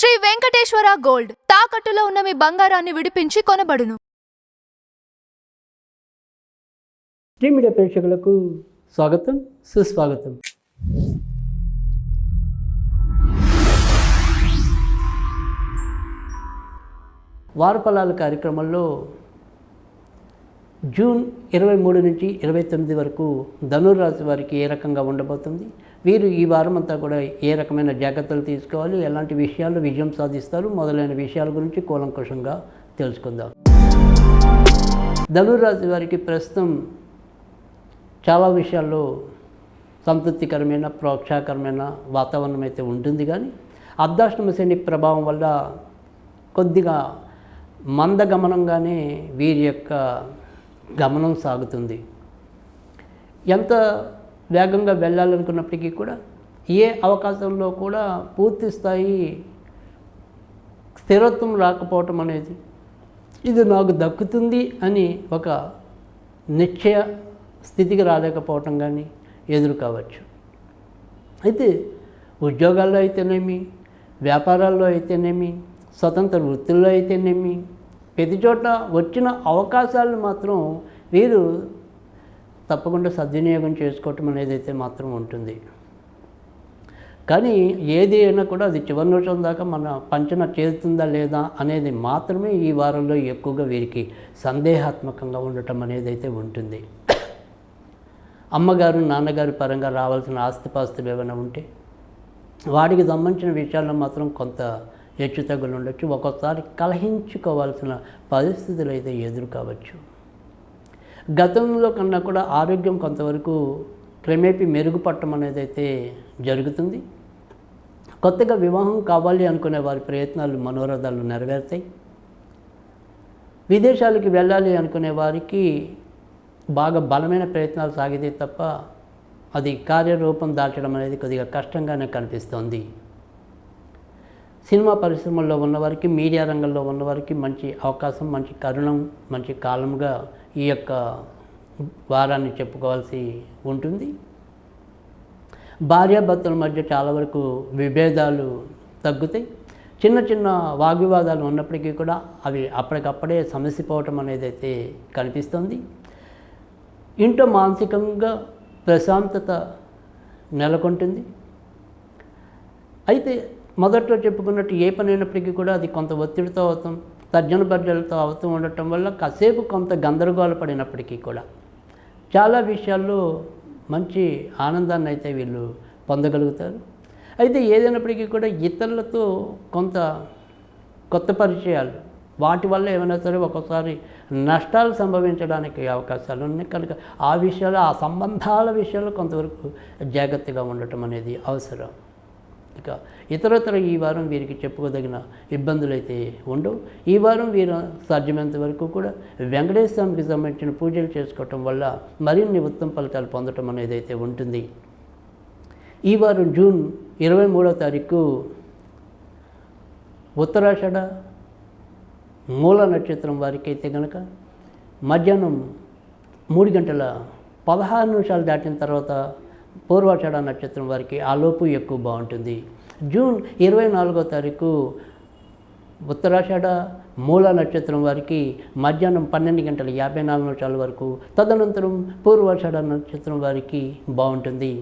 Shri Venkateswara gold తాకట్టులో ఉన్న మీ బంగారాన్ని విడిపించి కొనబడును. శ్రీ మీడియా ప్రేక్షకులకు స్వాగతం, సుస్వాగతం. వారఫలాల కార్యక్రమంలో జూన్ 23 నుంచి 29 వరకు ధనుర్రాశి వారికి ఏ రకంగా ఉండబోతుంది, వీరు ఈ వారం అంతా కూడా ఏ రకమైన జాగ్రత్తలు తీసుకోవాలి, ఎలాంటి విషయాల్లో విజయం సాధిస్తారు మొదలైన విషయాల గురించి కూలంకషంగా తెలుసుకుందాం. ధనుర్రాశి వారికి ప్రస్తుతం చాలా విషయాల్లో సంతృప్తికరమైన ప్రోత్సాహకరమైన వాతావరణం అయితే ఉంటుంది. కానీ అర్ధాష్టమ శని ప్రభావం వల్ల కొద్దిగా మందగమనంగానే వీరి యొక్క గమనం సాగుతుంది. ఎంత వేగంగా వెళ్ళాలనుకున్నప్పటికీ కూడా ఏ అవకాశంలో కూడా పూర్తి స్థాయి స్థిరత్వం రాకపోవటం అనేది, ఇది నాకు దక్కుతుంది అని ఒక నిశ్చయ స్థితికి రాలేకపోవటం కానీ ఎదురు కావచ్చు. అయితే ఉద్యోగాల్లో అయితేనేమి, వ్యాపారాల్లో అయితేనేమి, స్వతంత్ర వృత్తుల్లో అయితేనేమి, ప్రతి చోట వచ్చిన అవకాశాలను మాత్రం వీరు తప్పకుండా సద్వినియోగం చేసుకోవటం అనేది అయితే మాత్రం ఉంటుంది. కానీ ఏది అయినా కూడా అది చివరి నిమిషం దాకా మన పంచన చేరుతుందా లేదా అనేది మాత్రమే ఈ వారంలో ఎక్కువగా వీరికి సందేహాత్మకంగా ఉండటం అనేది అయితే ఉంటుంది. అమ్మగారు నాన్నగారి పరంగా రావాల్సిన ఆస్తిపాస్తులు ఏమైనా ఉంటే వాటికి సంబంధించిన విషయాల్లో మాత్రం కొంత హెచ్చుతగ్గులు ఉండొచ్చు. ఒక్కోసారి కలహించుకోవాల్సిన పరిస్థితులు అయితే ఎదురు కావచ్చు. గతంలో కన్నా కూడా ఆరోగ్యం కొంతవరకు క్రమేపీ మెరుగుపడటం అనేది అయితే జరుగుతుంది. కొత్తగా వివాహం కావాలి అనుకునే వారి ప్రయత్నాలు మనోరథాలు నెరవేరుతాయి. విదేశాలకు వెళ్ళాలి అనుకునే వారికి బాగా బలమైన ప్రయత్నాలు సాగితే తప్ప అది కార్యరూపం దాల్చడం అనేది కొద్దిగా కష్టంగానే కనిపిస్తోంది. సినిమా పరిశ్రమల్లో ఉన్నవారికి, మీడియా రంగంలో ఉన్నవారికి మంచి అవకాశం, మంచి కరుణం, మంచి కాలంగా ఈ యొక్క వారాన్ని చెప్పుకోవాల్సి ఉంటుంది. భార్యాభర్తల మధ్య చాలా వరకు విభేదాలు తగ్గుతాయి. చిన్న చిన్న వాగ్వివాదాలు ఉన్నప్పటికీ కూడా అవి అప్పటికప్పుడే సమసిపోవటం అనేది అయితే కనిపిస్తుంది. ఇంట్లో మానసికంగా ప్రశాంతత నెలకొంటుంది. అయితే మొదట్లో చెప్పుకున్నట్టు ఏ పని అయినప్పటికీ కూడా అది కొంత ఒత్తిడితో అవుతాం, తర్జన భర్జనలతో అవుతూ ఉండటం వల్ల కాసేపు కొంత గందరగోళ పడినప్పటికీ కూడా చాలా విషయాల్లో మంచి ఆనందాన్ని అయితే వీళ్ళు పొందగలుగుతారు. అయితే ఏదైనప్పటికీ కూడా ఇతరులతో కొంత కొత్త పరిచయాలు, వాటి వల్ల ఏమైనా సరే ఒక్కోసారి నష్టాలు సంభవించడానికి అవకాశాలు ఉన్నాయి. కనుక ఆ విషయాలు, ఆ సంబంధాల విషయాల్లో కొంతవరకు జాగ్రత్తగా ఉండటం అనేది అవసరం. ఇక ఇతరత్ర ఈ వారం వీరికి చెప్పుకోదగిన ఇబ్బందులు అయితే ఉండవు. ఈ వారం వీరు సాధ్యమైనంత వరకు కూడా వెంకటేశ్వర స్వామికి సంబంధించిన పూజలు చేసుకోవటం వల్ల మరిన్ని ఉత్తమ ఫలితాలు పొందటం అనేది అయితే ఉంటుంది. ఈ వారం జూన్ 23వ తారీఖు ఉత్తరాషాఢ మూల నక్షత్రం వారికి అయితే కనుక మధ్యాహ్నం 3:16 దాటిన తర్వాత పూర్వాషాఢ నక్షత్రం వారికి ఆలోపు ఎక్కువ బాగుంటుంది. జూన్ 24వ తారీఖు ఉత్తరాషాఢ మూల నక్షత్రం వారికి మధ్యాహ్నం 12:54 వరకు, తదనంతరం పూర్వాషాఢ నక్షత్రం వారికి బాగుంటుంది.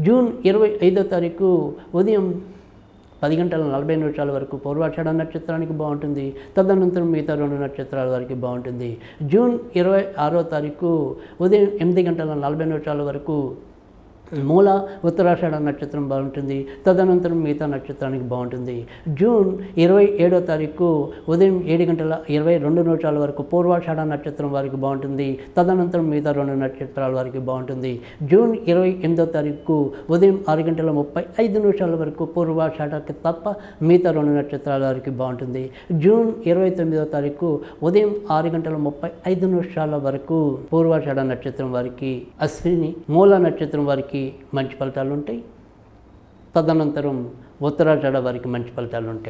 జూన్ 25వ తారీఖు ఉదయం 10:40 వరకు పూర్వాషాఢ నక్షత్రానికి బాగుంటుంది. తదనంతరం మిగతా 2 నక్షత్రాల వరకు బాగుంటుంది. జూన్ 26వ తారీఖు ఉదయం 8:40 వరకు మూల ఉత్తరాషాఢ నక్షత్రం బాగుంటుంది. తదనంతరం మిగతా నక్షత్రానికి బాగుంటుంది. జూన్ 27వ తారీఖు ఉదయం 7:22 వరకు పూర్వాషాఢ నక్షత్రం వారికి బాగుంటుంది. తదనంతరం మిగతా 2 నక్షత్రాల వారికి బాగుంటుంది. జూన్ 28వ తారీఖు ఉదయం 6:35 వరకు పూర్వాషాఢకి తప్ప మిగతా 2 నక్షత్రాల వారికి బాగుంటుంది. జూన్ 29వ తారీఖు ఉదయం 6:35 వరకు పూర్వాషాఢ నక్షత్రం వారికి, అశ్విని మూల నక్షత్రం వారికి మంచి ఫలితాలు ఉంటాయి. తదనంతరం ఉత్తరాషాఢ వారికి మంచి ఫలితాలు ఉంటాయి.